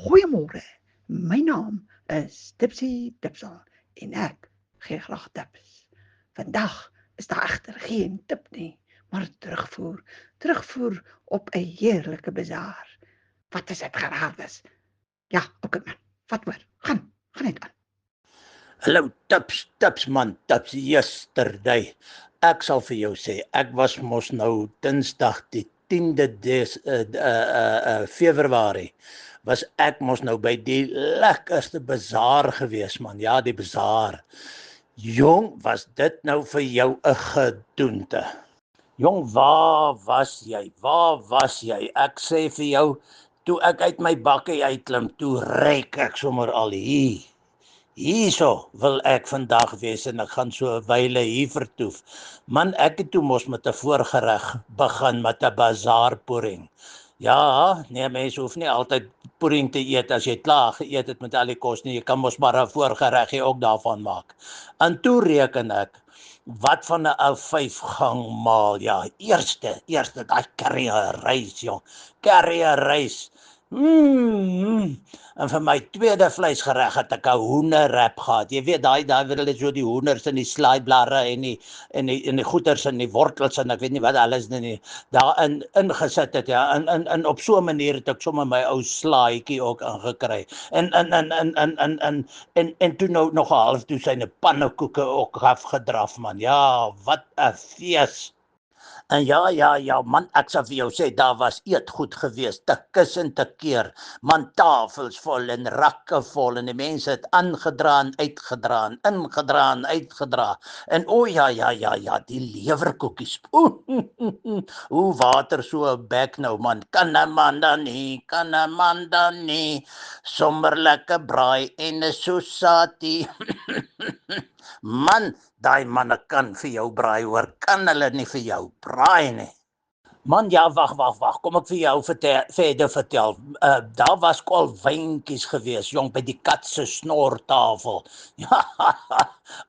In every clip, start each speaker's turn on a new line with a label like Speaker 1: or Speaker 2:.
Speaker 1: Goeiemôre, my naam is Dipsy Dipsel en ek gee graag tips. Vandag is daar egter geen tip nie, maar terugvoer op 'n heerlike bazaar. Wat is dit geraardes? Ja, okay man, vat oor, gaan net aan.
Speaker 2: Hallo, tips man, tips yesterday. Ek sal vir jou sê, ek was mos nou Dinsdag die 10de Februarie, was ek mos nou by die lekkerste bazaar gewees man, ja die bazaar. Jong, was dit nou vir jou 'n gedoente? Jong, waar was jy? Ek sê vir jou, toe ek uit my bakkie uitklim, toe reik ek sommer al hier. Hierso wil ek vandag wees en ek gaan so 'n wyle hier vertoef. Man, ek het toe mos met 'n voorgereg begin met 'n bazaarpoering. Ja, nee, mense hoef nie altyd poering te eet as jy klaar geëet het met al die kos nie. Jy kan mos maar 'n voorgereggie ook daarvan maak. En toe reken ek, wat van 'n ou 5-gang maal? Ja, eerste daai curry-rys, jong. Curry-rys. En vir my tweede vleisgereg het ek 'n hoenderwrap gehad. Jy weet daai wil hulle so die hoenders in die slaaiblare en die goeters en die wortels en ek weet nie wat alles nie daarin ingesit het, ja. En op so 'n manier het ek sommer my ou slaaitjie ook ingekry. En toe nou nog 'n half dosyne pannekoeke ook afgedraf man. Ja, wat 'n fees. En ja, man, ek sal vir jou sê, daar was eetgoed gewees, te kus en te keer, man, tafels vol en rakke vol, en die mense het aangedra en uitgedra, en ingedra en uitgedra, en ja, die lewerkoekies, hoe water so 'n bek nou, man, kan 'n man dan nie, sommer lekker braai en 'n sosatie, man, daai manne kan vir jou braai hoor, kan hulle nie vir jou braai nie. Man, ja, wag, kom ek vir jou verder vertel. Daar was kolwyntjies gewees, jong, by die kat se snortafel. Ja,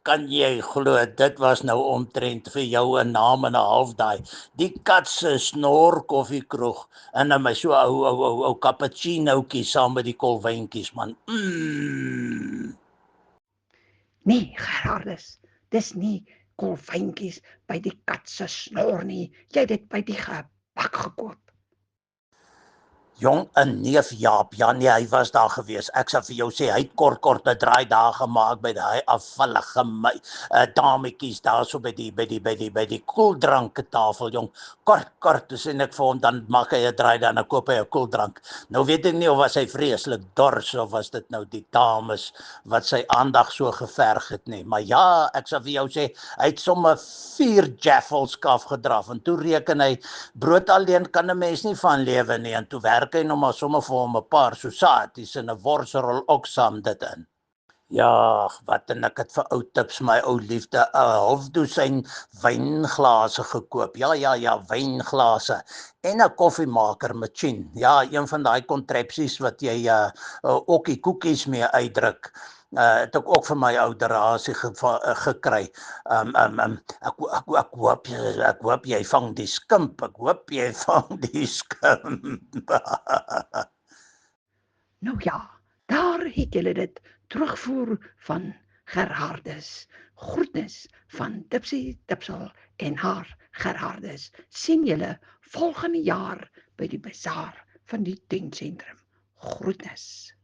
Speaker 2: kan jy glo, dit was nou omtrent vir jou 'n naam en 'n half daai. Die kat se snor koffiekroeg en dan my so ou cappuccinootjie saam met die kolwyntjies, man.
Speaker 1: Nee, Gerardus, dis nie kolfyntjies by die kat se snor nie. Jy het dit by die gebak gekoop.
Speaker 2: Jong, 'n neef Jaap, ja nee, hy was daar gewees. Ek sal vir jou sê, hy het kort 'n draai daar gemaak by daai afvallige dametjies daar so by die koeldranketafel, jong. Kort, sien ek vir hom, dan maak hy 'n draai dan en koop hy 'n koeldrank. Nou weet ek nie of was hy vreeslik dors of was dit nou die dames wat sy aandag so geverg het nie. Maar ja, ek sal vir jou sê, hy het sommer 4 jaffels afgedraf en toe reken hy, brood alleen kan 'n mens nie van lewe nie, en toe werk hy nog maar sommer vir hom 'n paar sosaties en 'n worsrol ook saam dit in. Ja, wat en ek het vir ou tips my ou liefde 'n half dosyn wynglase gekoop. Ja, wynglase en 'n koffiemaker masjien. Ja, een van daai contrapsies wat jy okkie koekies mee uitdruk. Het ek ook vir my ou derasie gekry. Ek hoop jy vang die skimp.
Speaker 1: Nou ja, daar het julle dit, terugvoer van Gerardus. Groetnis van Dipsy Dipsel en haar Gerardus. Sien julle volgende jaar by die bazaar van die tuinsentrum. Groetnis.